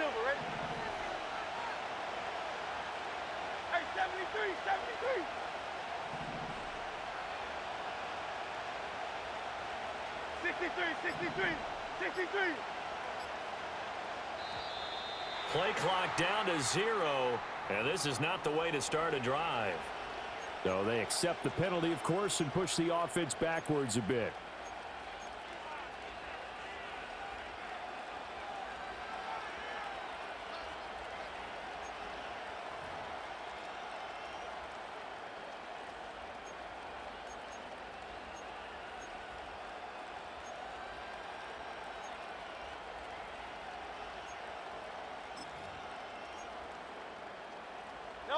Silver, ready? Hey, 73, 73. 63. Play clock down to 0, and this is not the way to start a drive. So they accept the penalty, of course, and push the offense backwards a bit.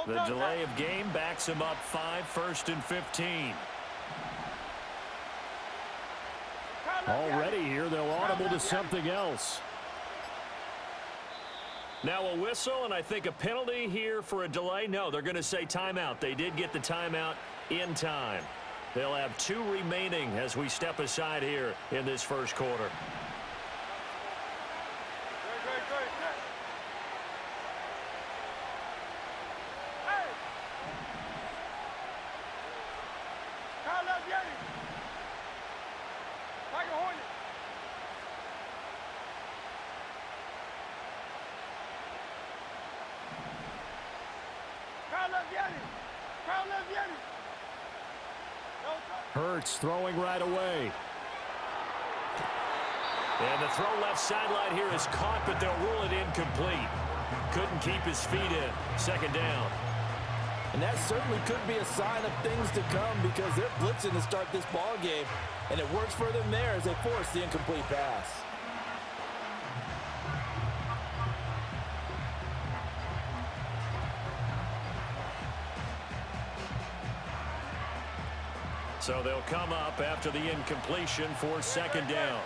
The delay of game backs him up 5, 1st and 15. Already here, they'll audible to something else. Now a whistle, and I think a penalty here for a delay. No, they're going to say timeout. They did get the timeout in time. They'll have 2 remaining as we step aside here in this first quarter. Hurts throwing right away. And the throw left sideline here is caught, but they'll rule it incomplete. Couldn't keep his feet in. 2nd down. And that certainly could be a sign of things to come because they're blitzing to start this ball game, and it works for them there as they force the incomplete pass. So they'll come up after the incompletion for 2nd down.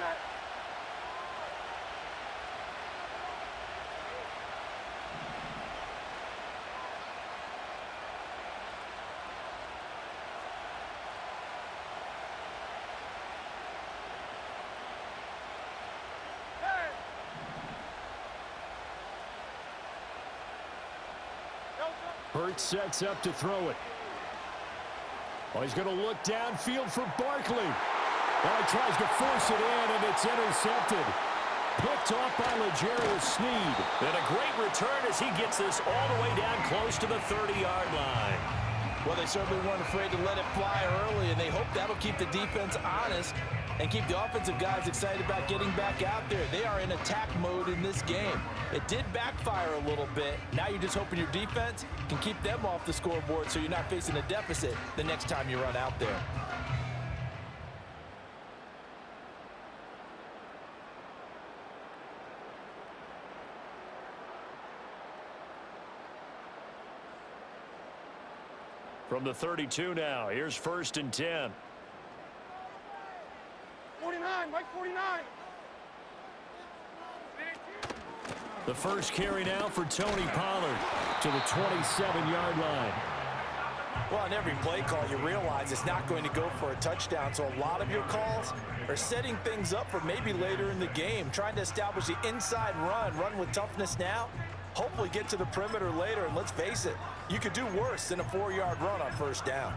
Hurts sets up to throw it. Oh, he's going to look downfield for Barkley. Well, he tries to force it in, and it's intercepted. Picked off by L'Jarius Sneed. And a great return as he gets this all the way down close to the 30-yard line. Well, they certainly weren't afraid to let it fly early, and they hope that'll keep the defense honest and keep the offensive guys excited about getting back out there. They are in attack mode in this game. It did backfire a little bit. Now you're just hoping your defense can keep them off the scoreboard so you're not facing a deficit the next time you run out there. From the 32 now, here's 1st and 10. 49, Mike 49. The first carry now for Tony Pollard to the 27-yard line. Well, on every play call, you realize it's not going to go for a touchdown, so a lot of your calls are setting things up for maybe later in the game, trying to establish the inside run with toughness now, hopefully get to the perimeter later, and let's face it, you could do worse than a 4-yard run on 1st down.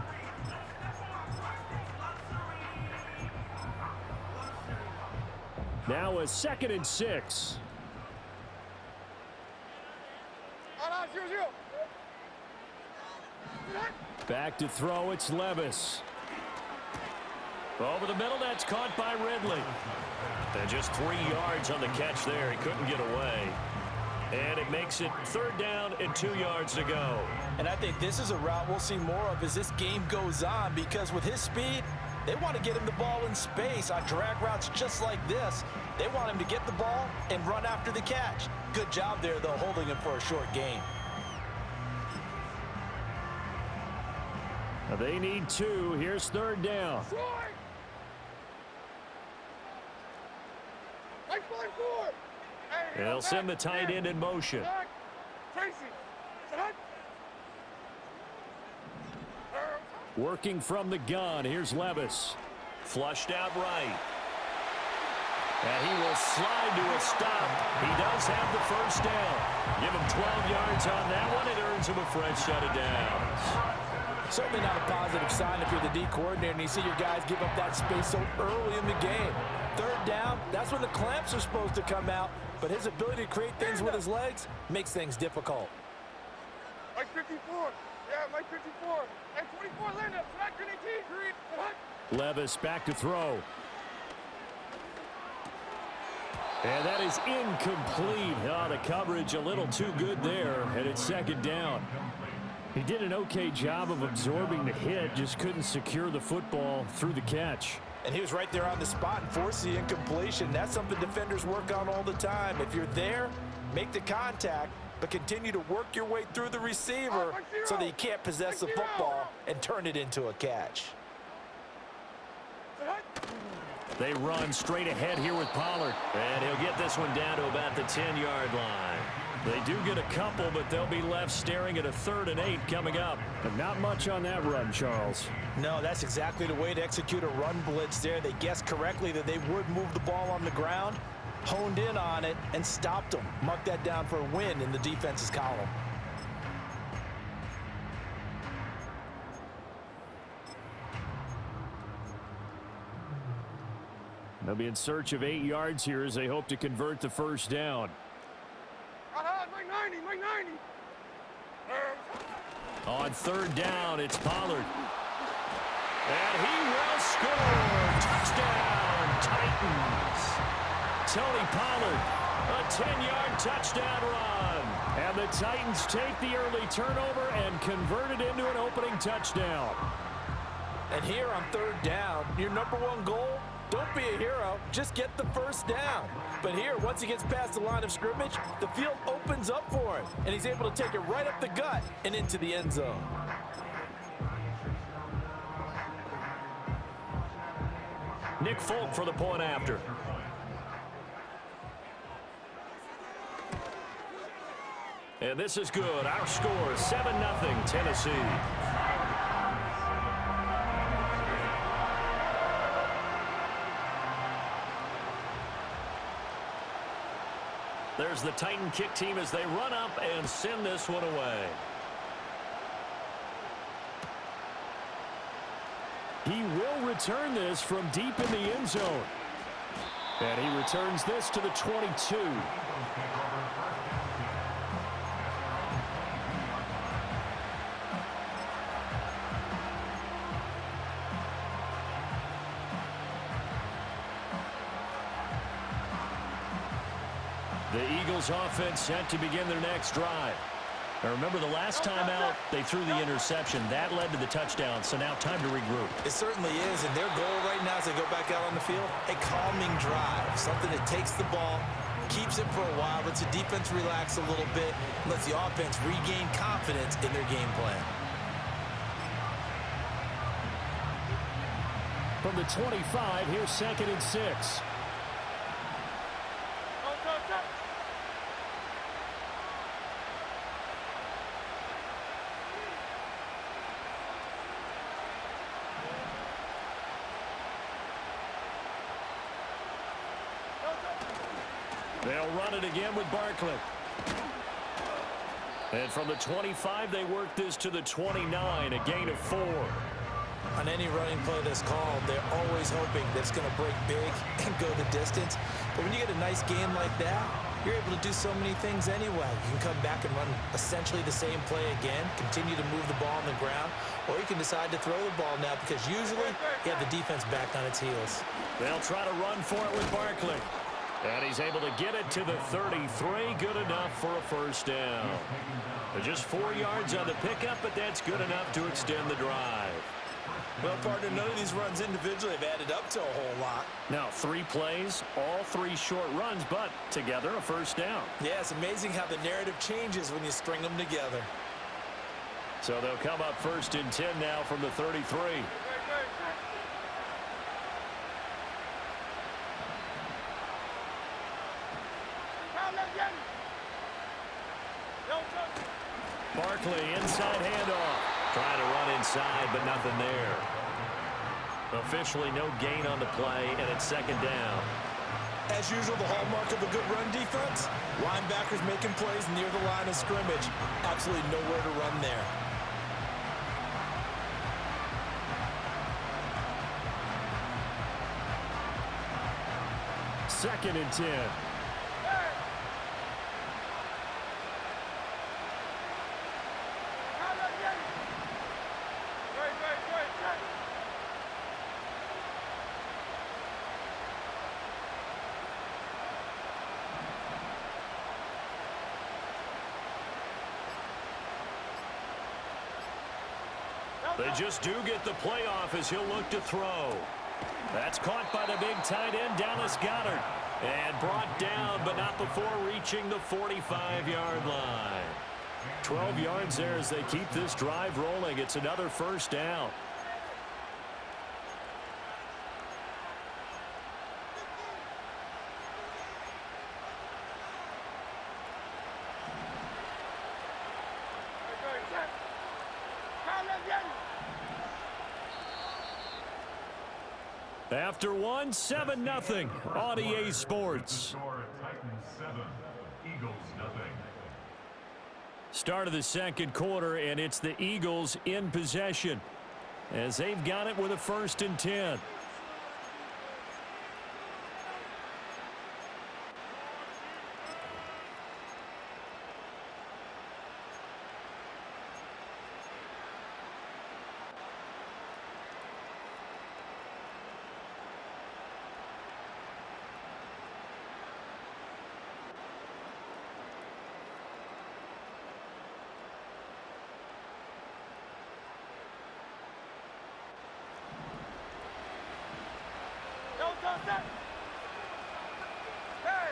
Now a 2nd and 6. Back to throw, it's Levis. Over the middle, that's caught by Ridley. And just 3 yards on the catch there. He couldn't get away. And it makes it 3rd down and 2 yards to go. And I think this is a route we'll see more of as this game goes on, because with his speed, they want to get him the ball in space on drag routes just like this. They want him to get the ball and run after the catch. Good job there, though, holding him for a short gain. They need 2. Here's 3rd down. They'll send the tight end in motion. Working from the gun. Here's Levis. Flushed out right. And he will slide to a stop. He does have the first down. Give him 12 yards on that one. It earns him a fresh set of downs. Certainly not a positive sign if you're the D coordinator and you see your guys give up that space so early in the game. Third down, that's when the clamps are supposed to come out. But his ability to create things with his legs makes things difficult. Mike 54. Yeah, Mike 54. And 24 land up. Track 18. Levis back to throw. And that is incomplete. Oh, the coverage a little too good there, and it's second down. He did an okay job of absorbing the hit, just couldn't secure the football through the catch. And he was right there on the spot and forced the incompletion. That's something defenders work on all the time. If you're there, make the contact, but continue to work your way through the receiver so that you can't possess the football and turn it into a catch. They run straight ahead here with Pollard. And he'll get this one down to about the 10-yard line. They do get a couple, but they'll be left staring at a 3rd and 8 coming up. But not much on that run, Charles. No, that's exactly the way to execute a run blitz there. They guessed correctly that they would move the ball on the ground, honed in on it, and stopped them. Mark that down for a win in the defense's column. They'll be in search of 8 yards here as they hope to convert the first down. Mike 90. Mike 90. On 3rd down, it's Pollard. And he will score. Touchdown, Titans. Tony Pollard, a 10-yard touchdown run. And the Titans take the early turnover and convert it into an opening touchdown. And here on 3rd down, your #1 goal, don't be a hero, just get the first down. But here, once he gets past the line of scrimmage, the field opens up for him, and he's able to take it right up the gut and into the end zone. Nick Folk for the point after. And this is good. Our score, 7-0 Tennessee. There's the Titan kick team as they run up and send this one away. He will return this from deep in the end zone. And he returns this to the 22. The Eagles offense set to begin their next drive. Now remember, the last time out, they threw the interception. That led to the touchdown, so now time to regroup. It certainly is, and their goal right now as they go back out on the field, a calming drive, something that takes the ball, keeps it for a while, lets the defense relax a little bit, lets the offense regain confidence in their game plan. From the 25, here's 2nd and 6. They'll run it again with Barkley. And from the 25, they work this to the 29, a gain of 4. On any running play that's called, they're always hoping that it's going to break big and go the distance. But when you get a nice game like that, you're able to do so many things anyway. You can come back and run essentially the same play again, continue to move the ball on the ground, or you can decide to throw the ball now because usually you have the defense back on its heels. They'll try to run for it with Barkley. And he's able to get it to the 33. Good enough for a first down. Just 4 yards on the pickup, but that's good enough to extend the drive. Well, partner, none of these runs individually have added up to a whole lot. Now, 3 plays, all 3 short runs, but together a first down. Yeah, it's amazing how the narrative changes when you string them together. So they'll come up 1st and 10 now from the 33. Barkley, inside handoff. Trying to run inside, but nothing there. Officially no gain on the play, and it's 2nd down. As usual, the hallmark of a good run defense, linebackers making plays near the line of scrimmage. Absolutely nowhere to run there. Second and 10. They just do get the playoff as he'll look to throw. That's caught by the big tight end, Dallas Goedert. And brought down, but not before reaching the 45-yard line. 12 yards there as they keep this drive rolling. It's another first down. After one, 7-0 on EA Sports. Start of the second quarter, and it's the Eagles in possession as they've got it with a 1st and 10.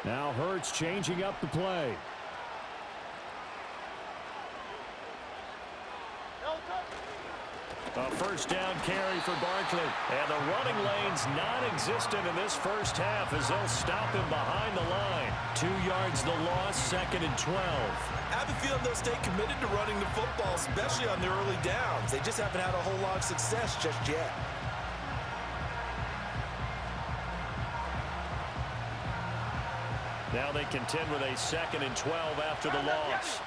Now Hurts changing up the play. A first down carry for Barkley. And the running lane's non-existent in this first half as they'll stop him behind the line. 2 yards the loss, 2nd and 12. I have a feeling they'll stay committed to running the football, especially on their early downs. They just haven't had a whole lot of success just yet. Now they contend with a 2nd and 12 after the loss.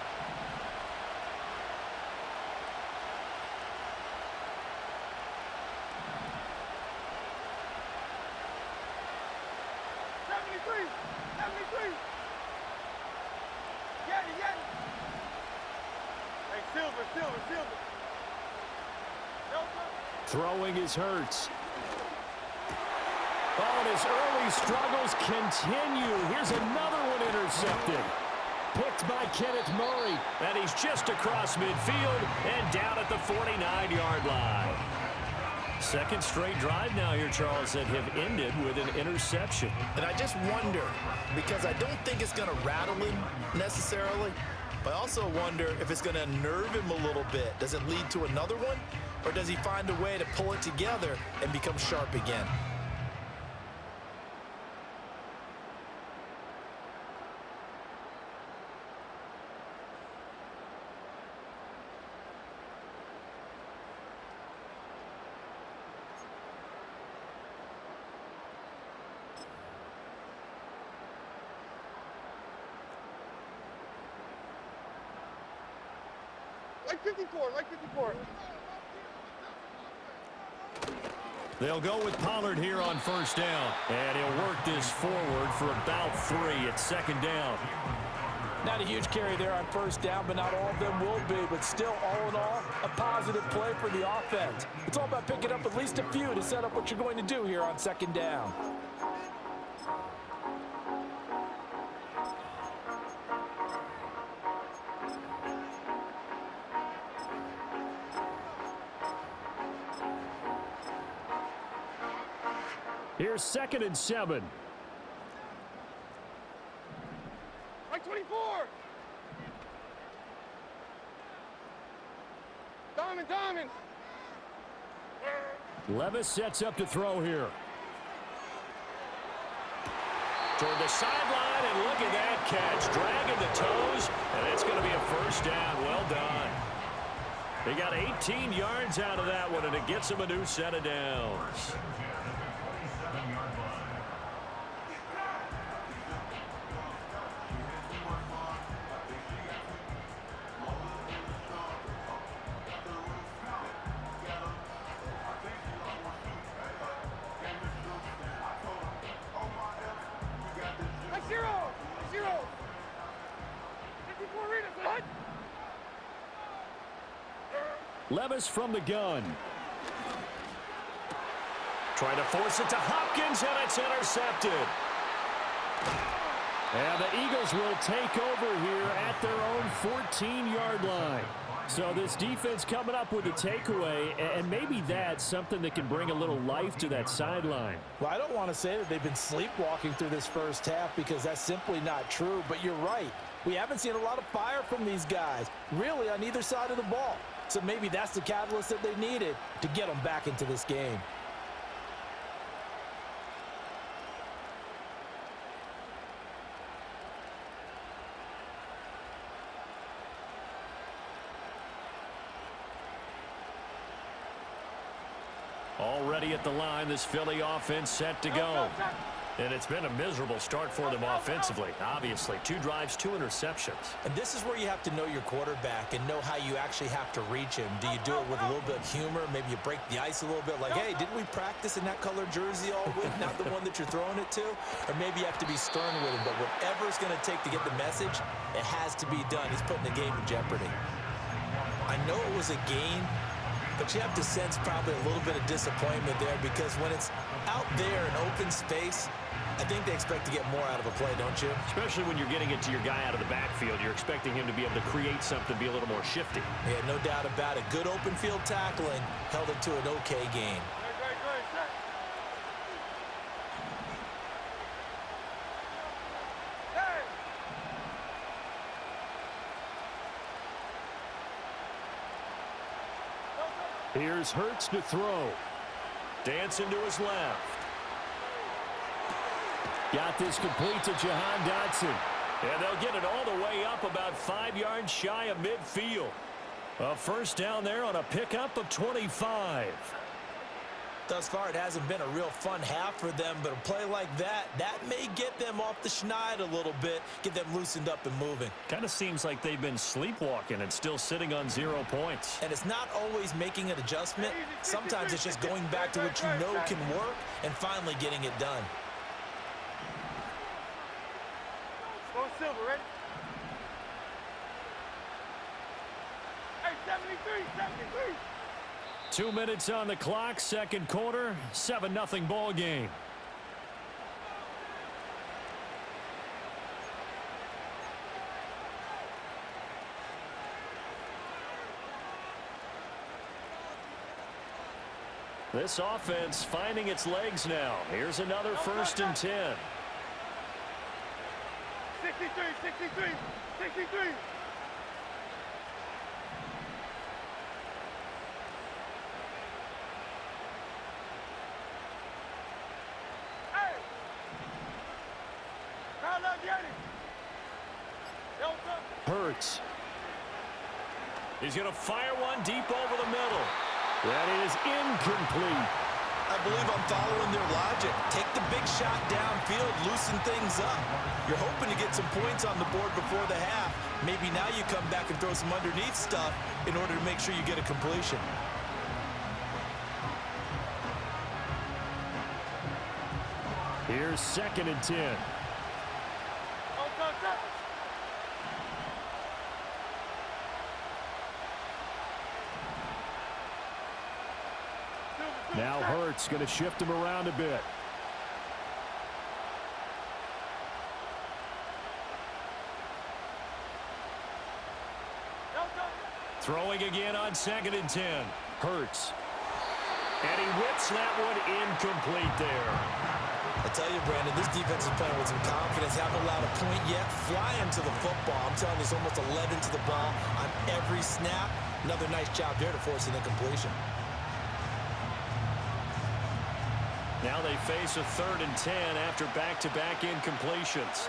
Throwing is Hurts. Oh, and his early struggles continue. Here's another one intercepted. Picked by Kenneth Murray. And he's just across midfield and down at the 49-yard line. Second straight drive now here, Charles, that have ended with an interception. And I just wonder, because I don't think it's going to rattle him necessarily, but I also wonder if it's going to unnerve him a little bit. Does it lead to another one? Or does he find a way to pull it together and become sharp again? Like 54, like 54. They'll go with Pollard here on first down. And he'll work this forward for about 3 at 2nd down. Not a huge carry there on first down, but not all of them will be. But still, all in all, a positive play for the offense. It's all about picking up at least a few to set up what you're going to do here on 2nd down. Here's 2nd and 7. Like 24. Diamond. Levis sets up to throw here. Toward the sideline, and look at that catch. Dragging the toes, and it's going to be a first down. Well done. They got 18 yards out of that one, and it gets them a new set of downs. Levis from the gun. Trying to force it to Hopkins, and it's intercepted. And the Eagles will take over here at their own 14-yard line. So this defense coming up with a takeaway, and maybe that's something that can bring a little life to that sideline. Well, I don't want to say that they've been sleepwalking through this first half because that's simply not true, but you're right. We haven't seen a lot of fire from these guys, really, on either side of the ball. So maybe that's the catalyst that they needed to get them back into this game. Already at the line, this Philly offense set to go. And it's been a miserable start for them offensively. Obviously, 2 drives, 2 interceptions. And this is where you have to know your quarterback and know how you actually have to reach him. Do you do it with a little bit of humor? Maybe you break the ice a little bit like, hey, didn't we practice in that color jersey all week? Not the one that you're throwing it to? Or maybe you have to be stern with him. But whatever it's going to take to get the message, it has to be done. He's putting the game in jeopardy. I know it was a gain, but you have to sense probably a little bit of disappointment there because when it's out there in open space, I think they expect to get more out of a play, don't you? Especially when you're getting it to your guy out of the backfield. You're expecting him to be able to create something, be a little more shifty. Yeah, no doubt about it. Good open field tackling held it to an okay gain. Here's Hurts to throw. Dancing to his left. Got this complete to Jahan Dotson. And they'll get it all the way up about 5 yards shy of midfield. A first down there on a pickup of 25. Thus far, it hasn't been a real fun half for them, but a play like that may get them off the schneid a little bit, get them loosened up and moving. Kind of seems like they've been sleepwalking and still sitting on 0 points. And it's not always making an adjustment. Sometimes it's just going back to what you know can work and finally getting it done. Go Silver, ready? Hey, 73, 73. 2 minutes on the clock, second quarter, 7-0 ball game. This offense finding its legs now. Here's another 1st and 10. 63, 63, 63. Hey! Now let's get it. Hurts. He's going to fire one deep over the middle. That is incomplete. I believe I'm following their logic. Take the big shot downfield, loosen things up. You're hoping to get some points on the board before the half. Maybe now you come back and throw some underneath stuff in order to make sure you get a completion. Here's 2nd and 10. Now Hurts going to shift him around a bit. Throwing again on 2nd and 10. Hurts. And he whips that one incomplete there. I tell you, Brandon, this defense is playing with some confidence. Haven't allowed a point yet. Flying to the football. I'm telling you, it's almost 11 to the ball on every snap. Another nice job there to force an incompletion. Now they face a 3rd and 10 after back-to-back incompletions.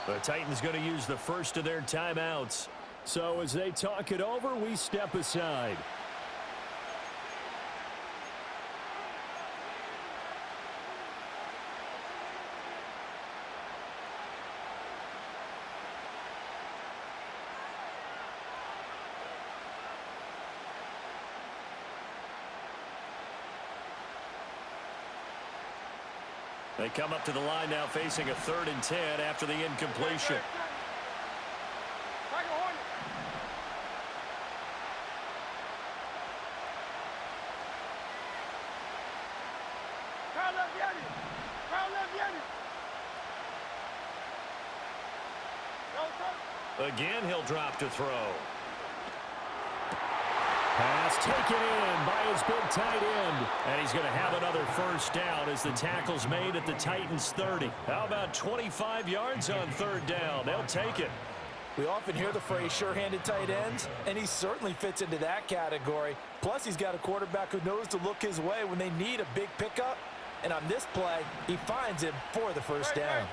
The Titans going to use the first of their timeouts. So as they talk it over, we step aside. They come up to the line now facing a 3rd and 10 after the incompletion. Again, he'll drop to throw. Pass taken in by his big tight end. And he's going to have another first down as the tackle's made at the Titans' 30. How about 25 yards on third down? They'll take it. We often hear the phrase sure-handed tight ends, and he certainly fits into that category. Plus, he's got a quarterback who knows to look his way when they need a big pickup. And on this play, he finds him for the first down.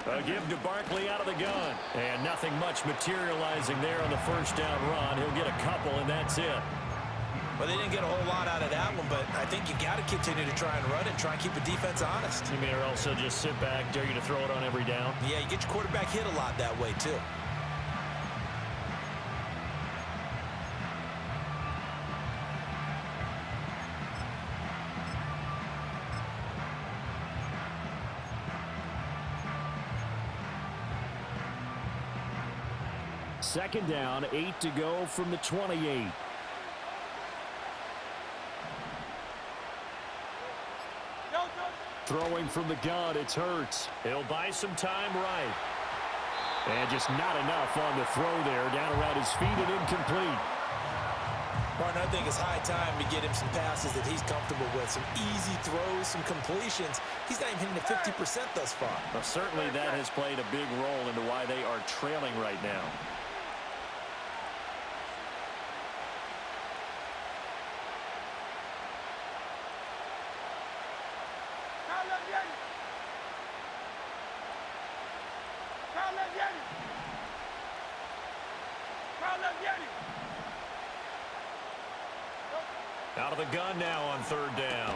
A give to Barkley out of the gun. And nothing much materializing there on the first down run. He'll get a couple, and that's it. Well, they didn't get a whole lot out of that one, but I think you got to continue to try and run it, try and keep the defense honest. You mean, or also just sit back, dare you to throw it on every down? Yeah, you get your quarterback hit a lot that way, too. Second down, 8 to go from the 28. Throwing from the gun, it's Hurts. He'll buy some time right. And just not enough on the throw there. Down around his feet and incomplete. Martin, I think it's high time to get him some passes that he's comfortable with. Some easy throws, some completions. He's not even hitting the 50% thus far. Well, certainly that has played a big role into why they are trailing right now. Out of the gun now on third down.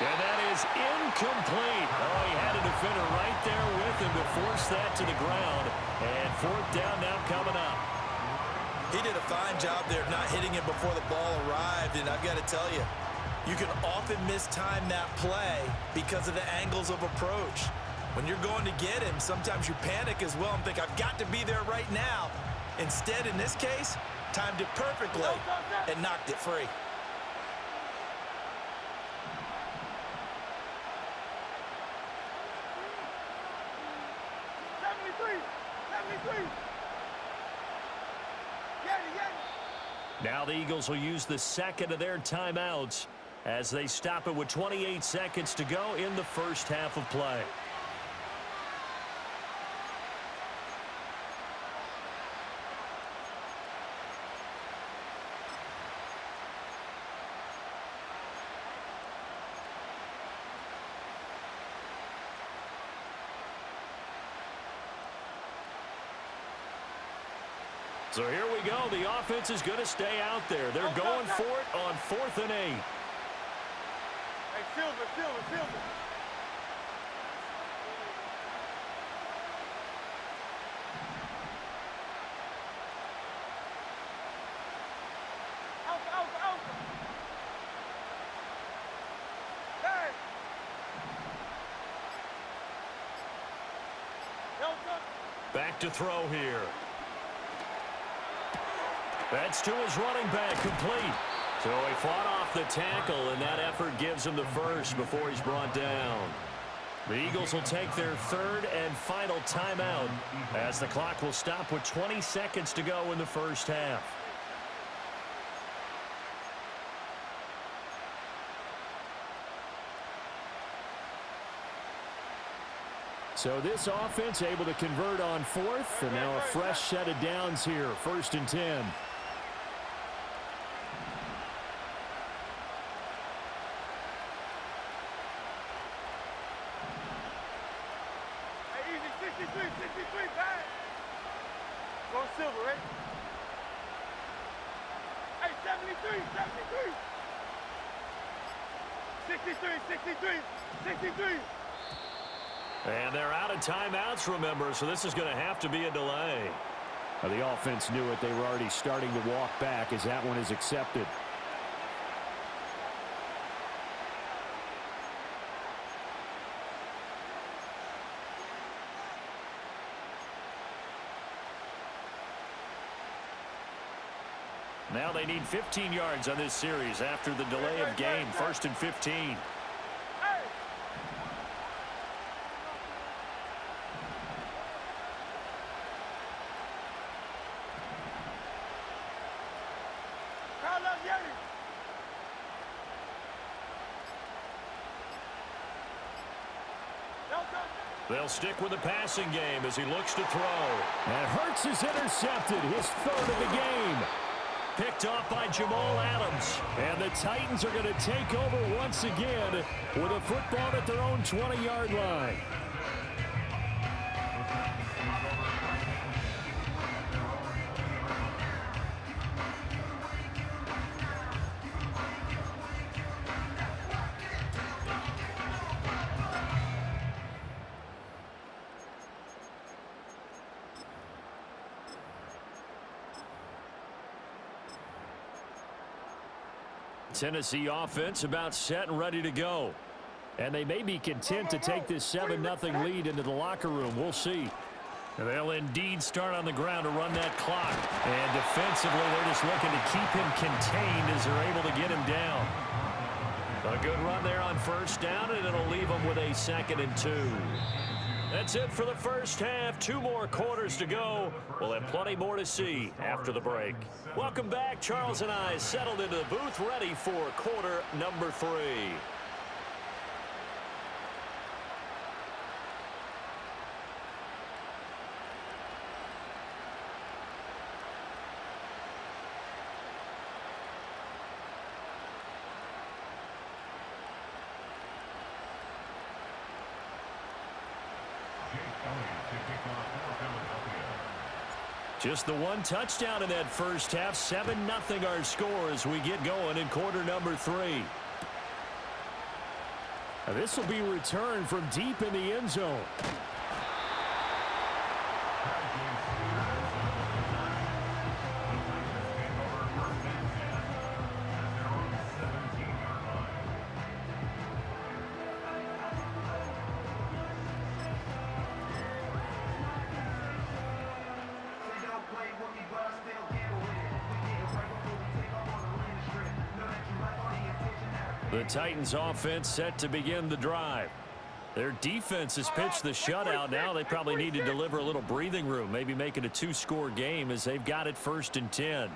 And that is incomplete. Oh, he had a defender right there with him to force that to the ground. And fourth down now coming up. He did a fine job there of not hitting him before the ball arrived. And I've got to tell you, you can often mistime that play because of the angles of approach. When you're going to get him, sometimes you panic as well and think, I've got to be there right now. Instead, in this case, timed it perfectly and knocked it free. Now the Eagles will use the second of their timeouts as they stop it with 28 seconds to go in the first half of play. So here we go. The offense is going to stay out there. They're going for it on 4th and 8. Hey, Silver. Out. Hey. Back to throw here. That's to his running back, complete. So he fought off the tackle, and that effort gives him the first before he's brought down. The Eagles will take their third and final timeout as the clock will stop with 20 seconds to go in the first half. So this offense able to convert on 4th, and now a fresh set of downs here, 1st and 10. Hey, easy, 63, back. Go Silver, right? Hey, 73. 63. And they're out of timeouts, remember, so this is going to have to be a delay. Well, the offense knew it. They were already starting to walk back as that one is accepted. Now they need 15 yards on this series after the delay of game. 1st and 15. They'll stick with the passing game as he looks to throw. And Hurts is intercepted, his 3rd of the game. Picked off by Jamal Adams. And the Titans are going to take over once again with a football at their own 20-yard line. Tennessee offense about set and ready to go. And they may be content to take this 7-0 lead into the locker room. We'll see. They'll indeed start on the ground to run that clock. And defensively, they're just looking to keep him contained as they're able to get him down. A good run there on 1st down, and it'll leave them with a 2nd and 2. That's it for the first half. 2 more quarters to go. We'll have plenty more to see after the break. Welcome back. Charles and I settled into the booth, ready for quarter number 3. Just the 1 touchdown in that first half. 7-0 our score as we get going in quarter number 3. Now this will be returned from deep in the end zone. The Titans offense set to begin the drive. Their defense has pitched the shutout. Now they probably need to deliver a little breathing room, maybe make it a 2-score game as they've got it 1st and 10.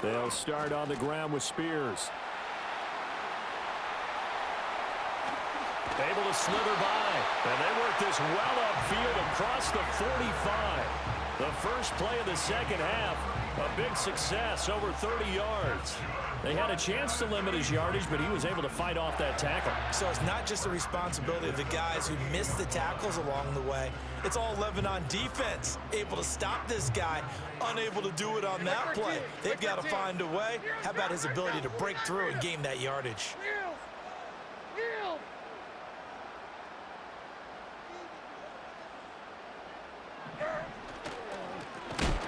They'll start on the ground with Spears. Able to slither by, and they work this well upfield across the 45. The first play of the second half, a big success, over 30 yards. They had a chance to limit his yardage, but he was able to fight off that tackle. So it's not just the responsibility of the guys who missed the tackles along the way. It's all 11 on defense, able to stop this guy, unable to do it on that play. They've got to find a way. How about his ability to break through and gain that yardage?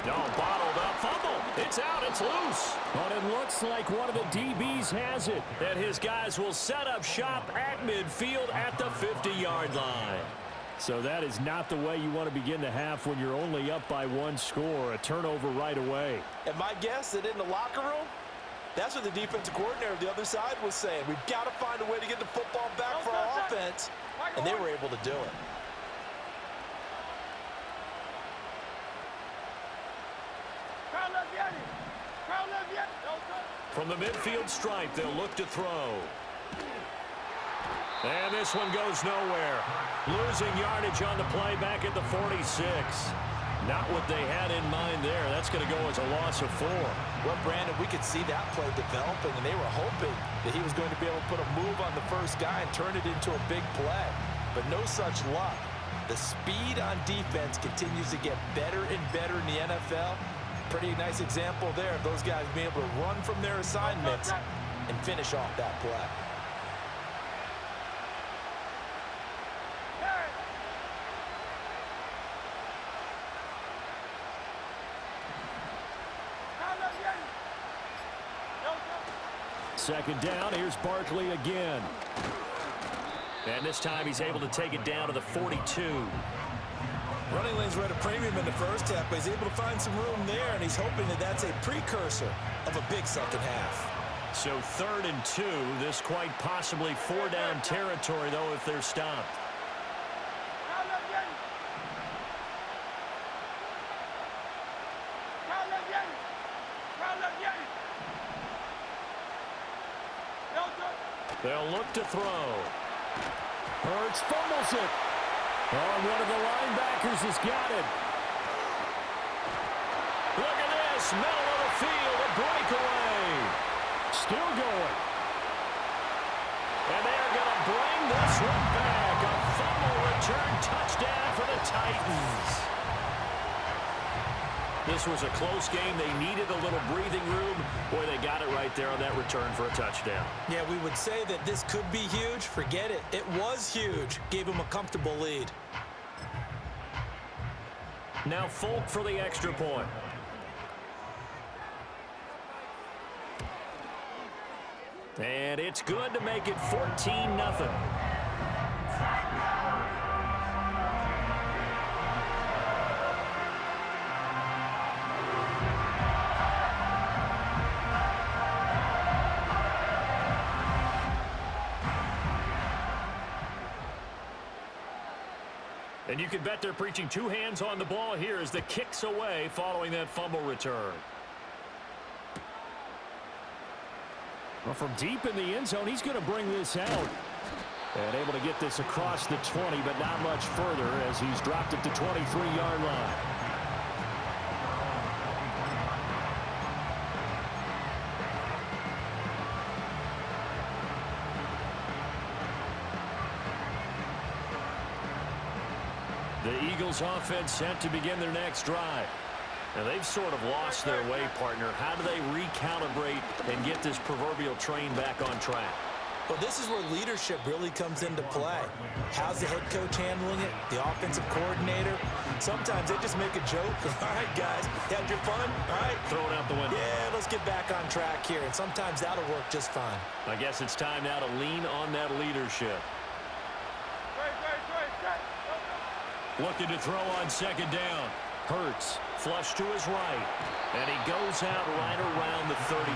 No, bottled up, fumble. It's out, it's loose. But it looks like one of the DBs has it. And his guys will set up shop at midfield at the 50-yard line. So that is not the way you want to begin the half when you're only up by 1 score. A turnover right away. And my guess that in the locker room, that's what the defensive coordinator of the other side was saying. We've got to find a way to get the football back for our offense. And they were able to do it. From the midfield stripe, they'll look to throw. And this one goes nowhere. Losing yardage on the play back at the 46. Not what they had in mind there. That's going to go as a loss of 4. Well, Brandon, we could see that play developing, and they were hoping that he was going to be able to put a move on the first guy and turn it into a big play. But no such luck. The speed on defense continues to get better and better in the NFL. Pretty nice example there of those guys being able to run from their assignments and finish off that play. Second down, here's Barkley again. And this time he's able to take it down to the 42. Running lanes were at a premium in the first half, but he's able to find some room there, and he's hoping that that's a precursor of a big second half. So 3rd and 2. This quite possibly 4-down territory, though, if they're stopped. They'll look to throw. Hurts fumbles it. Oh, one of the linebackers has got it. Look at this. Middle of the field, a breakaway. Still going. And they're going to bring this one back. A fumble return touchdown for the Titans. This was a close game. They needed a little breathing room. Boy, they got it right there on that return for a touchdown. Yeah, we would say that this could be huge. Forget it. It was huge. Gave him a comfortable lead. Now Folk for the extra point. And it's good to make it 14-0. And you can bet they're preaching 2 hands on the ball here as the kick's away following that fumble return. Well, from deep in the end zone, he's going to bring this out. And able to get this across the 20, but not much further as he's dropped it to 23-yard line. The Eagles offense set to begin their next drive. Now they've sort of lost their way, partner. How do they recalibrate and get this proverbial train back on track? Well, this is where leadership really comes into play. How's the head coach handling it? The offensive coordinator? Sometimes they just make a joke. All right, guys, had your fun? All right. Throw it out the window. Yeah, let's get back on track here. And sometimes that'll work just fine. I guess it's time now to lean on that leadership. Looking to throw on 2nd down. Hurts, flush to his right. And he goes out right around the 39.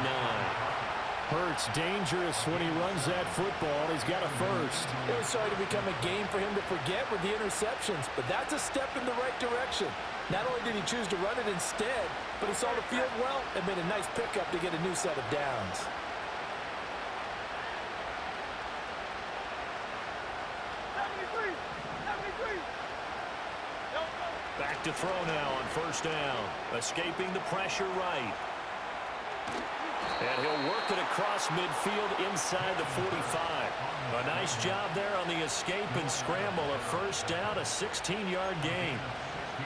Hurts dangerous when he runs that football. He's got a first. It was starting to become a game for him to forget with the interceptions, but that's a step in the right direction. Not only did he choose to run it instead, but he saw the field well and made a nice pickup to get a new set of downs. Back to throw now on 1st down. Escaping the pressure right. And he'll work it across midfield inside the 45. A nice job there on the escape and scramble. A 1st down, a 16-yard gain.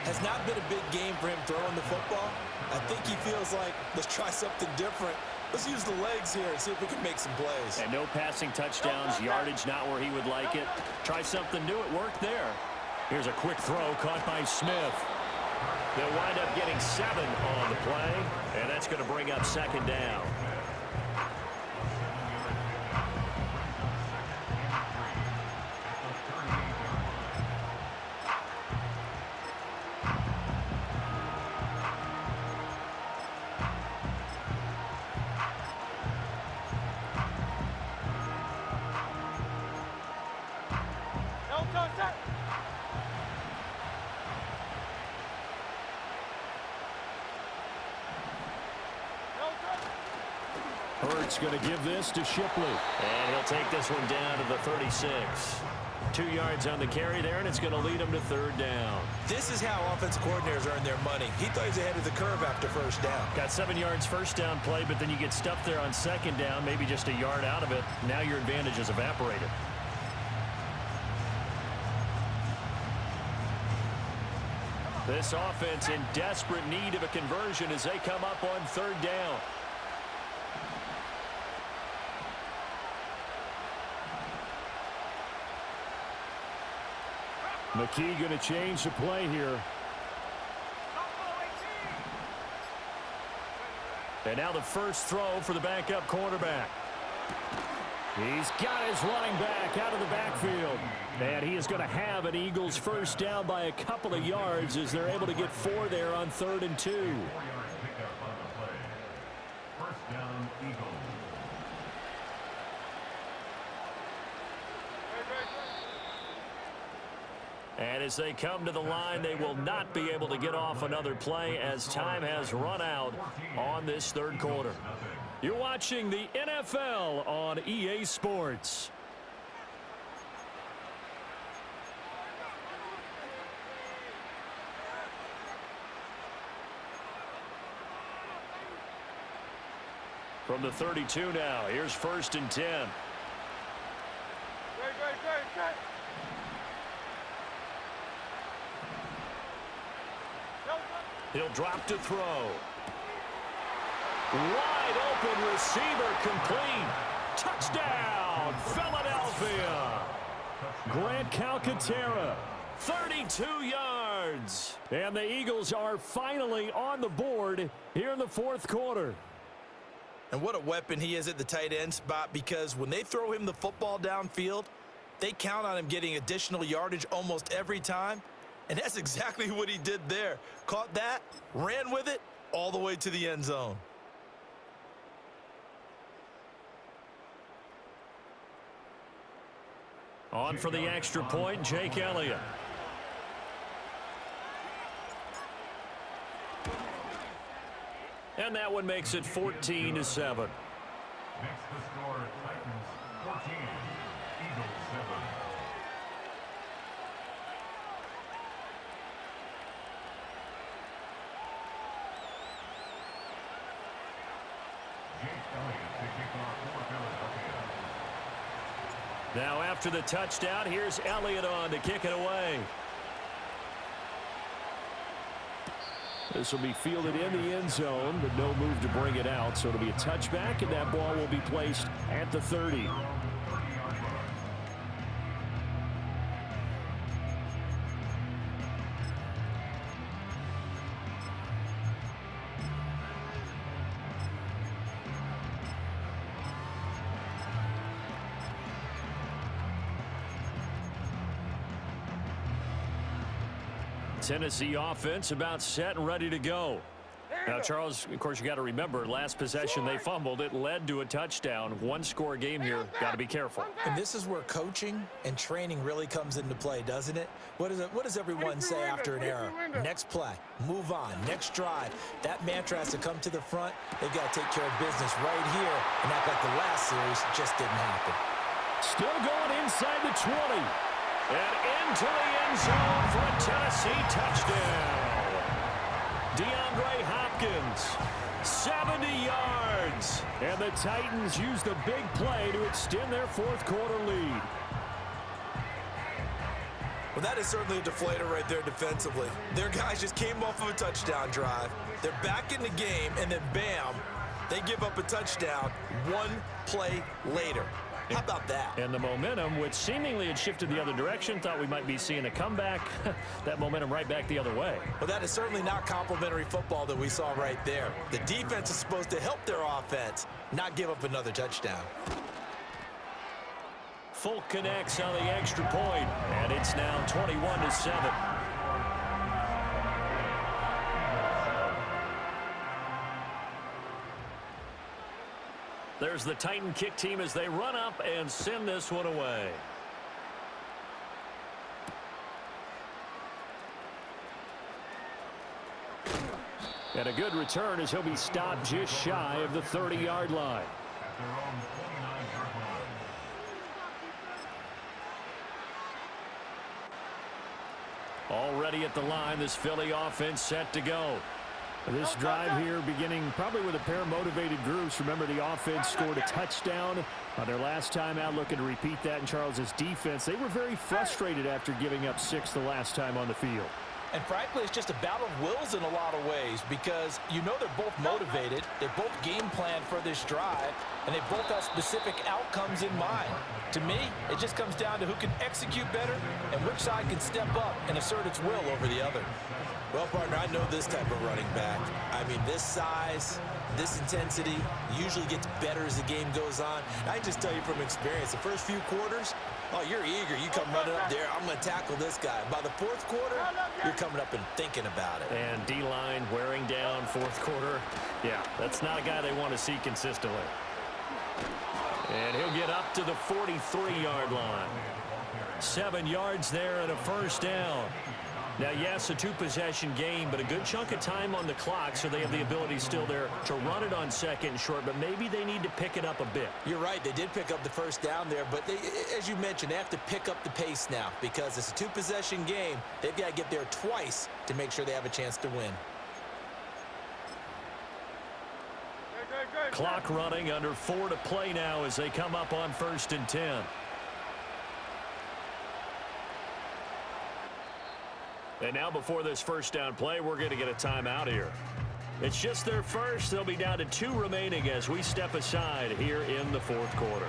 Has not been a big game for him throwing the football. I think he feels like, let's try something different. Let's use the legs here and see if we can make some plays. And no passing touchdowns, yardage not where he would like it. Try something new, it worked there. Here's a quick throw caught by Smith. They'll wind up getting 7 on the play, and that's going to bring up 2nd down. Hurts going to give this to Shipley. And he'll take this one down to the 36. 2 yards on the carry there, and it's going to lead him to 3rd down. This is how offensive coordinators earn their money. He thought he was ahead of the curve after 1st down. Got 7 yards 1st down play, but then you get stuffed there on 2nd down, maybe just a yard out of it. Now your advantage is evaporated. This offense in desperate need of a conversion as they come up on 3rd down. McKee going to change the play here. And now the first throw for the backup quarterback. He's got his running back out of the backfield. And he is going to have an Eagles first down by a couple of yards as they're able to get 4 there on 3rd and 2. First down, Eagles. And as they come to the line, they will not be able to get off another play as time has run out on this 3rd quarter. You're watching the NFL on EA Sports. From the 32 now, here's 1st and 10. Great. He'll drop to throw. Wide open receiver complete. Touchdown, Philadelphia. Grant Calcaterra. 32 yards. And the Eagles are finally on the board here in the 4th quarter. And what a weapon he is at the tight end spot, because when they throw him the football downfield, they count on him getting additional yardage almost every time. And that's exactly what he did there. Caught that, ran with it, all the way to the end zone. On for the extra point, Jake Elliott. And that one makes it 14-7. Next the score, Titans 14, Eagles 7. Jake Elliott to kick off for Philadelphia. Now after the touchdown, here's Elliott on to kick it away. This will be fielded in the end zone, but no move to bring it out. So it'll be a touchback, and that ball will be placed at the 30. Tennessee offense about set and ready to go. Now, Charles, of course, you got to remember, last possession they fumbled. It led to a touchdown. One-score game here. Got to be careful. And this is where coaching and training really comes into play, doesn't it? What does everyone say after an error? Next play, move on, next drive. That mantra has to come to the front. They've got to take care of business right here and act like the last series just didn't happen. Still going inside the 20. And into the end zone for a Tennessee touchdown. DeAndre Hopkins, 70 yards. And the Titans use the big play to extend their 4th quarter lead. Well, that is certainly a deflator right there defensively. Their guys just came off of a touchdown drive. They're back in the game, and then bam, they give up a touchdown 1 play later. How about that? And the momentum, which seemingly had shifted the other direction, thought we might be seeing a comeback. That momentum right back the other way. Well, that is certainly not complimentary football that we saw right there. The defense is supposed to help their offense, not give up another touchdown. Folk connects on the extra point, and it's now 21-7. There's the Titan kick team as they run up and send this one away. And a good return as he'll be stopped just shy of the 30-yard line. At their own 29-yard line. Already at the line, this Philly offense set to go. This drive here beginning probably with a pair of motivated groups. Remember, the offense scored a touchdown on their last time out, looking to repeat that in Charles's defense. They were very frustrated after giving up 6 the last time on the field. And frankly, it's just a battle of wills in a lot of ways, because you know they're both motivated, they're both game planned for this drive, and they both have specific outcomes in mind. To me, it just comes down to who can execute better and which side can step up and assert its will over the other. Well, partner, I know this type of running back. I mean, this size, This intensity usually gets better as the game goes on. I just tell you from experience, the first few quarters, oh, you're eager. You come running up there, I'm going to tackle this guy. By the fourth quarter, you're coming up and thinking about it. And D-line wearing down fourth quarter. Yeah, that's not a guy they want to see consistently. And he'll get up to the 43-yard line. 7 yards there and a first down. Now, yes, a two-possession game, but a good chunk of time on the clock, so they have the ability still there to run it on second and short, but maybe they need to pick it up a bit. You're right. They did pick up the first down there, but they, as you mentioned, they have to pick up the pace now because it's a two-possession game. They've got to get there twice to make sure they have a chance to win. Clock running, under 4 to play now as they come up on 1st and 10. And now before this first down play, we're going to get a timeout here. It's just their first. They'll be down to 2 remaining as we step aside here in the fourth quarter.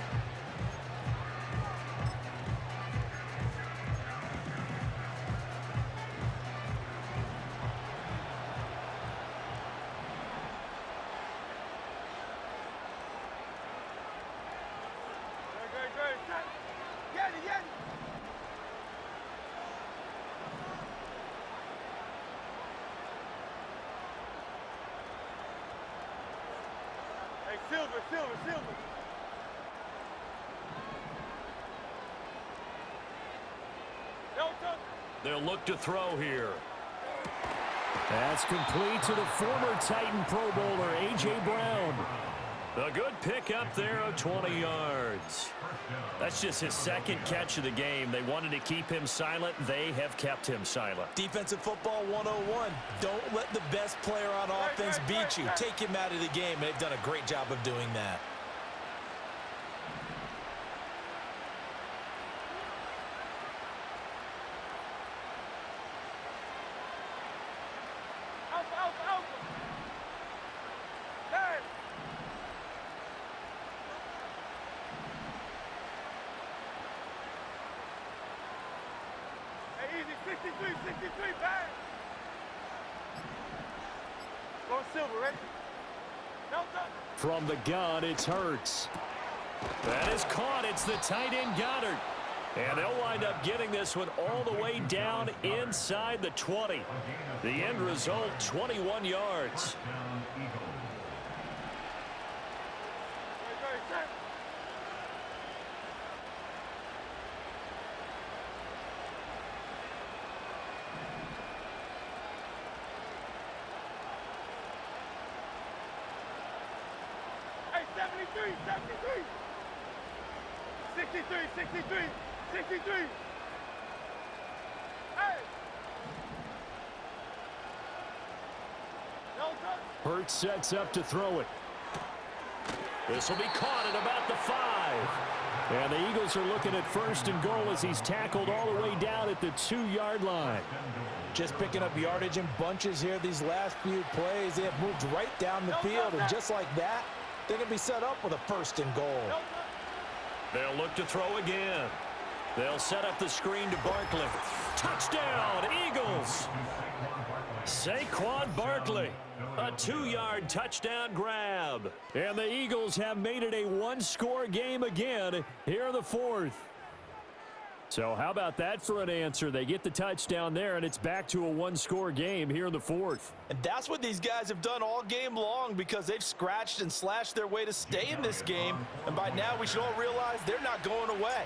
Silver. They'll look to throw here. That's complete to the former Titan Pro Bowler, A.J. Brown. A good pick up there of 20 yards. That's just his second catch of the game. They wanted to keep him silent. They have kept him silent. Defensive football 101. Don't let the best player on offense beat you. Take him out of the game. They've done a great job of doing that. Easy, 63, bang! Go Silver, ready? From the gun, it's Hurts. That is caught. It's the tight end Goddard. And they'll wind up getting this one all the way down inside the 20. The end result, 21 yards. Hey, 73. 63. Hey! Hurts sets up to throw it. This will be caught at about the 5. And the Eagles are looking at 1st and goal as he's tackled all the way down at the 2-yard line. Just picking up yardage in bunches here these last few plays. They have moved right down the field, and just like that, they're going to be set up with a 1st and goal. They'll look to throw again. They'll set up the screen to Barkley. Touchdown, Eagles! Saquon Barkley, a 2-yard touchdown grab. And the Eagles have made it a one-score game again here in the fourth. So how about that for an answer? They get the touchdown there, and it's back to a one-score game here in the fourth. And that's what these guys have done all game long because they've scratched and slashed their way to stay in this game. And by now, we should all realize they're not going away.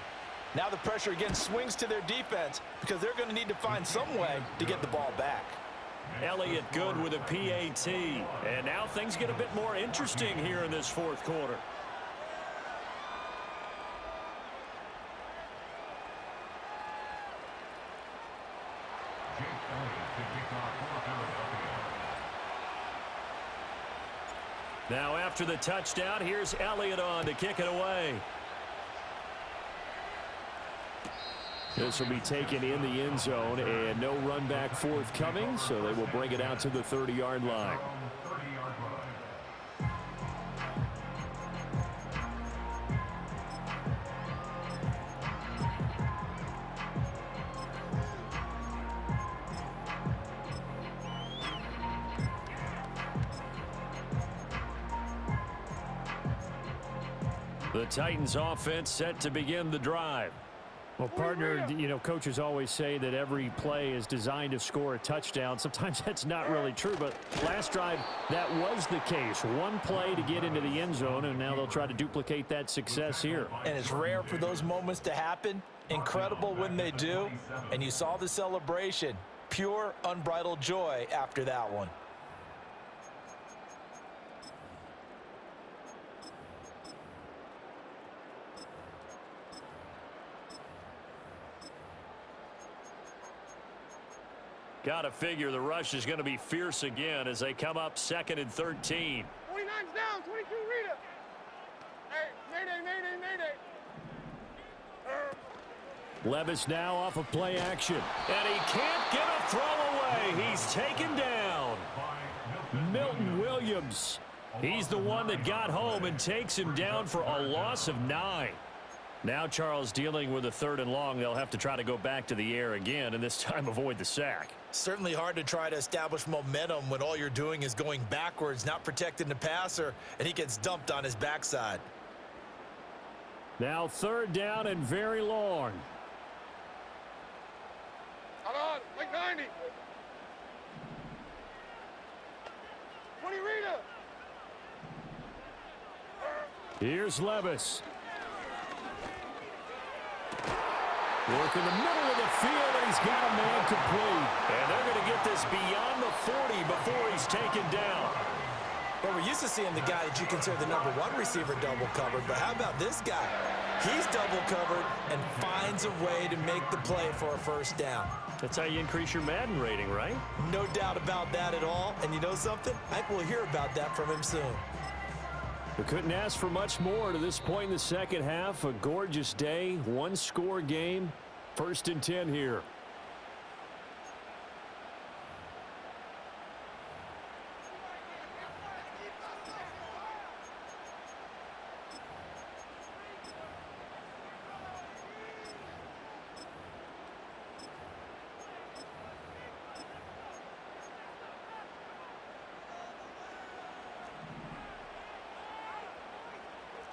Now the pressure again swings to their defense because they're going to need to find some way to get the ball back. Elliott good with a PAT. And now things get a bit more interesting here in this fourth quarter. Now after the touchdown, here's Elliott on to kick it away. This will be taken in the end zone, and no run back forthcoming, so they will bring it out to the 30-yard line. The Titans offense set to begin the drive. Well, partner, coaches always say that every play is designed to score a touchdown. Sometimes that's not really true, but last drive, that was the case. One play to get into the end zone, and now they'll try to duplicate that success here. And it's rare for those moments to happen. Incredible when they do. And you saw the celebration. Pure, unbridled joy after that one. Got to figure the rush is going to be fierce again as they come up 2nd and 13. 29's down, 22 Rita. Hey, mayday, mayday, mayday. Levis now off of play action. And he can't get a throw away. He's taken down. Milton Williams. He's the one that got home and takes him down for a loss of 9. Now Charles dealing with a 3rd and long. They'll have to try to go back to the air again and this time avoid the sack. Certainly hard to try to establish momentum when all you're doing is going backwards, not protecting the passer, and he gets dumped on his backside. Now 3rd down and very long. Hold on, like 90. 20 Rita. Here's Levis. Work in the middle of the field, and he's got a man complete. And they're going to get this beyond the 40 before he's taken down. Well, we're used to seeing the guy that you consider the #1 receiver double covered, but how about this guy? He's double covered and finds a way to make the play for a 1st down. That's how you increase your Madden rating, right? No doubt about that at all. And you know something? I think we'll hear about that from him soon. We couldn't ask for much more to this point in the second half. A gorgeous day, 1-score game. 1st and 10 here.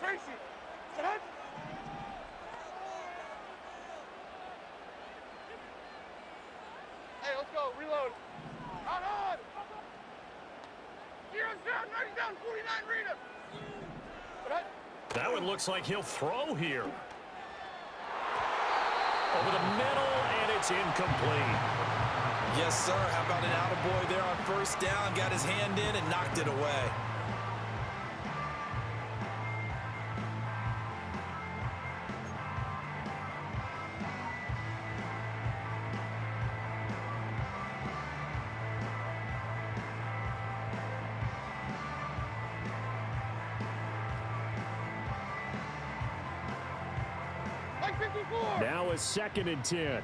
Tracy, set. Hey, let's go, reload. On. Heroes down, 90 down, 49 Rita. Set. That one looks like he'll throw here. Over the middle, and it's incomplete. Yes, sir. How about an attaboy there on 1st down? Got his hand in and knocked it away. Like 54. Now a 2nd and 10.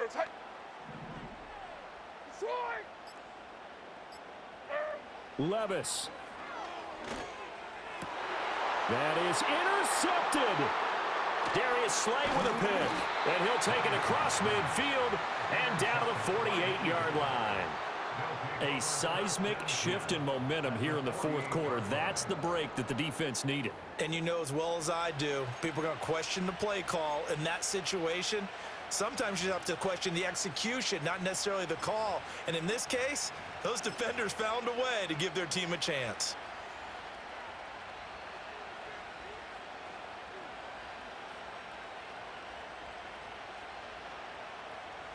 Set. Levis. That is intercepted. Darius Slay with a pick. And he'll take it across midfield and down to the 48-yard line. A seismic shift in momentum here in the 4th quarter. That's the break that the defense needed. And you know as well as I do, people are going to question the play call in that situation. Sometimes you have to question the execution, not necessarily the call. And in this case, those defenders found a way to give their team a chance.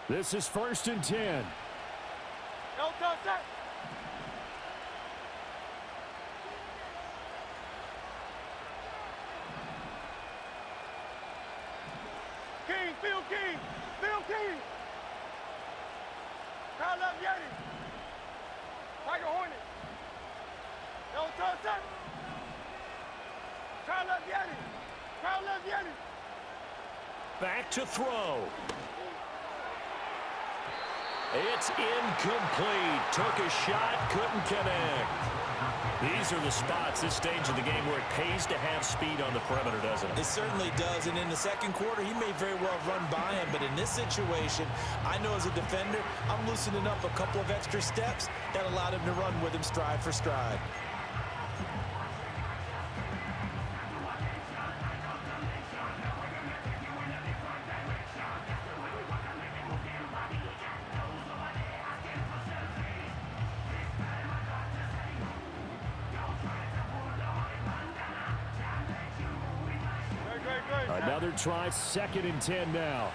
This is 1st and 10. No touch that. King, Phil King, Phil King. Kyle left Yeti. Tiger Hornet. No touch that. Kyle left Yeti. Kyle left Yeti. Back to throw. It's incomplete. Took a shot, couldn't connect. These are the spots, this stage of the game, where it pays to have speed on the perimeter, doesn't it? It certainly does, and in the 2nd quarter, he may very well have run by him, but in this situation, I know as a defender, I'm loosening up a couple of extra steps that allowed him to run with him stride for stride. Another try, 2nd and 10 now.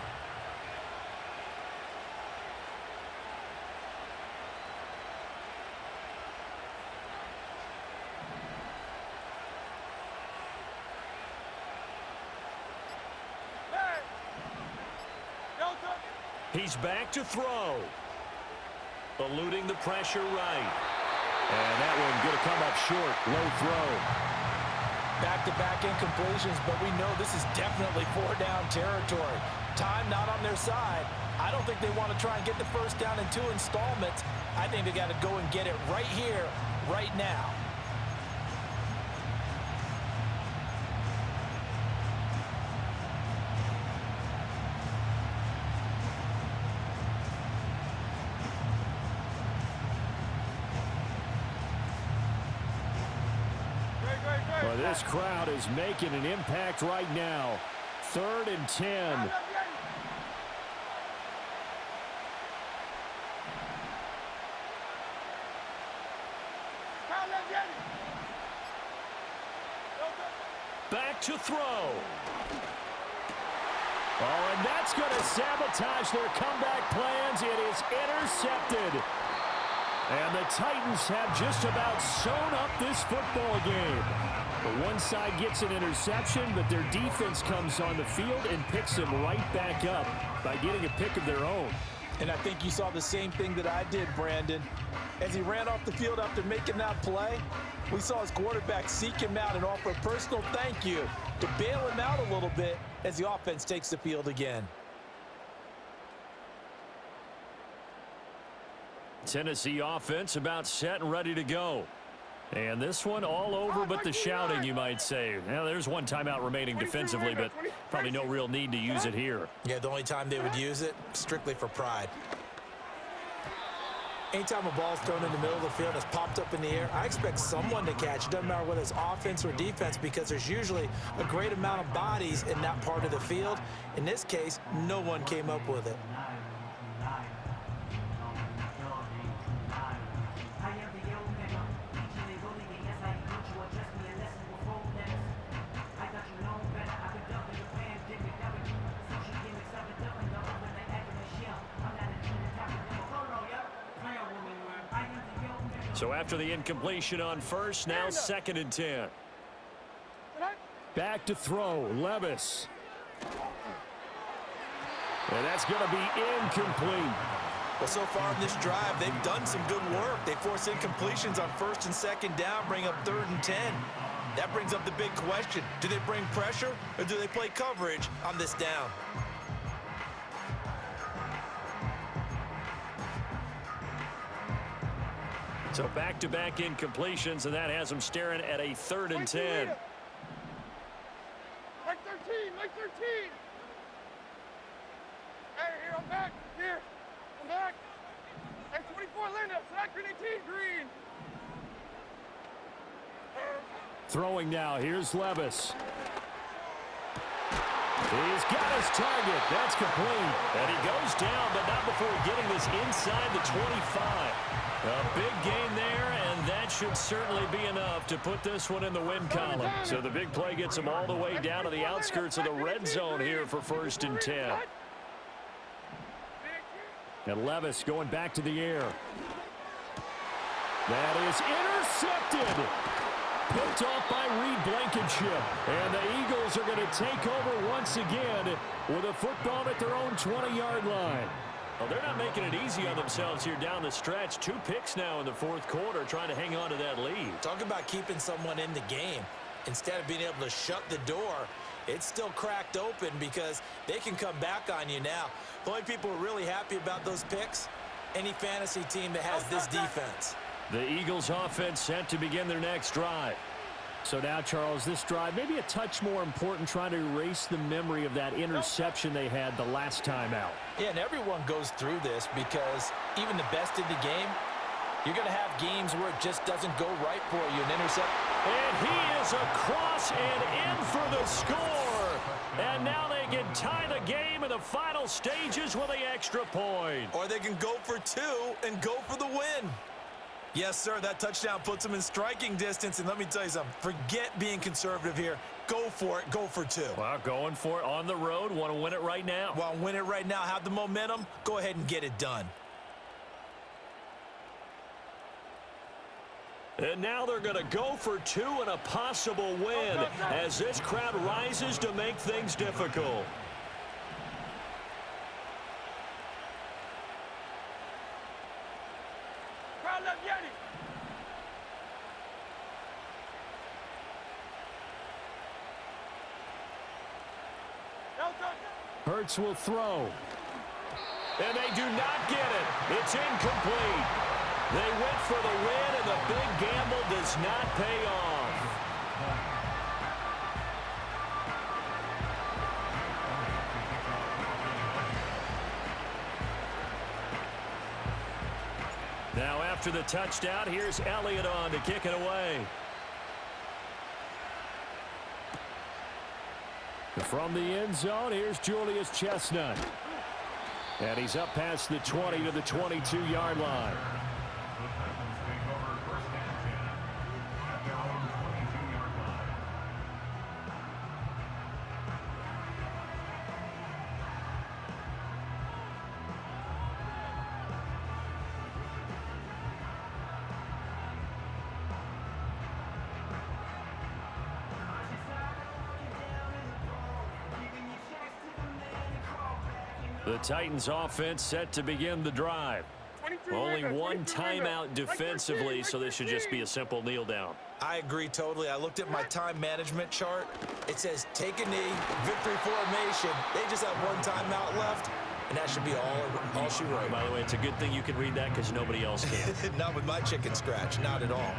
He's back to throw. Eluding the pressure right. And that one going to come up short. Low throw. Back-to-back incompletions, but we know this is definitely 4-down territory. Time not on their side. I don't think they want to try and get the first down in 2 installments. I think they got to go and get it right here, right now. Well, this crowd is making an impact right now. 3rd and 10. Back to throw. Oh, and that's going to sabotage their comeback plans. It is intercepted. And the Titans have just about sewn up this football game. The one side gets an interception, but their defense comes on the field and picks them right back up by getting a pick of their own. And I think you saw the same thing that I did, Brandon. As he ran off the field after making that play, we saw his quarterback seek him out and offer a personal thank you to bail him out a little bit as the offense takes the field again. Tennessee offense about set and ready to go. And this one all over but the shouting, you might say. Now, there's one timeout remaining defensively, but probably no real need to use it here. Yeah, the only time they would use it, strictly for pride. Anytime a ball's thrown in the middle of the field and it's popped up in the air, I expect someone to catch. It doesn't matter whether it's offense or defense, because there's usually a great amount of bodies in that part of the field. In this case, no one came up with it. So after the incompletion on first, now 2nd and 10. Back to throw, Levis. And that's going to be incomplete. Well, so far in this drive, they've done some good work. They force incompletions on 1st and 2nd down, bring up 3rd and 10. That brings up the big question. Do they bring pressure or do they play coverage on this down? So back-to-back incompletions, and that has them staring at a 3rd and 10. Mike 13, Mike 13. Hey, here, I'm back. Here, I'm back. Hey, 24 lineup, so that green 18, green. Throwing now, here's Levis. He's got his target. That's complete. And he goes down, but not before getting this inside the 25. A big gain there, and that should certainly be enough to put this one in the win column. So the big play gets them all the way down to the outskirts of the red zone here for 1st and 10. And Levis going back to the air. That is intercepted. Picked off by Reed Blankenship. And the Eagles are going to take over once again with a football at their own 20-yard line. Well, they're not making it easy on themselves here down the stretch. 2 picks now in the 4th quarter, trying to hang on to that lead. Talk about keeping someone in the game. Instead of being able to shut the door, it's still cracked open because they can come back on you now. The only people who are really happy about those picks, any fantasy team that has this defense. The Eagles offense set to begin their next drive. So now, Charles, this drive maybe a touch more important, trying to erase the memory of that interception they had the last time out. Yeah, and everyone goes through this because even the best in the game, you're going to have games where it just doesn't go right for you. An intercept. And he is across and in for the score. And now they can tie the game in the final stages with the extra point. Or they can go for 2 and go for the win. Yes, sir. That touchdown puts them in striking distance. And let me tell you something. Forget being conservative here. Go for it. Go for 2. Well, going for it on the road. Want to win it right now. Well, win it right now. Have the momentum. Go ahead and get it done. And now they're going to go for 2 and a possible win as this crowd rises to make things difficult. Crowd left Yeti. Hurts will throw. And they do not get it. It's incomplete. They went for the win, and the big gamble does not pay off. Now after the touchdown, here's Elliott on to kick it away. From the end zone, here's Julius Chestnut. And he's up past the 20 to the 22-yard line. The Titans offense set to begin the drive. Only one timeout defensively, so this should just be a simple kneel down. I agree totally. I looked at my time management chart. It says take a knee, victory formation. They just have one timeout left, and that should be all she wrote. By the way, it's a good thing you can read that because nobody else can. Not with my chicken scratch, not at all.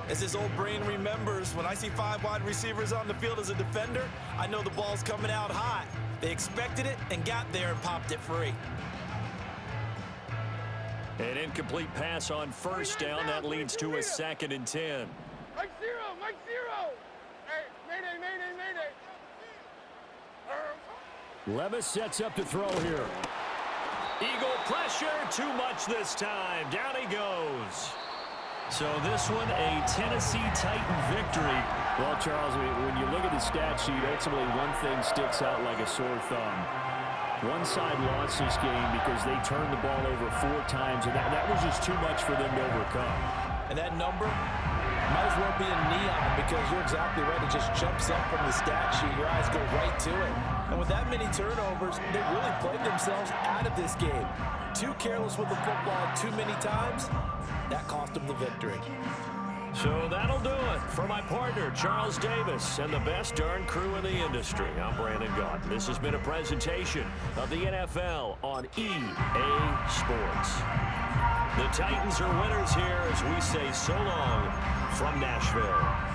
As his old brain remembers, when I see 5 wide receivers on the field as a defender, I know the ball's coming out hot. They expected it and got there and popped it free. An incomplete pass on first down. That leads to a 2nd and 10. Mike zero, Mike zero. Hey, mayday, mayday, mayday. Levis sets up to throw here. Eagle pressure, too much this time. Down he goes. So this one, a Tennessee Titan victory. Well, Charles, when you look at the stat sheet, ultimately one thing sticks out like a sore thumb. One side lost this game because they turned the ball over 4 times, and that was just too much for them to overcome. And that number might as well be in neon because you're exactly right. It just jumps up from the stat sheet. Your eyes go right to it. And with that many turnovers, they really played themselves out of this game. Too careless with the football too many times. That cost them the victory. So that'll do it for my partner, Charles Davis, and the best darn crew in the industry. I'm Brandon Gaunt. This has been a presentation of the NFL on EA Sports. The Titans are winners here as we say so long from Nashville.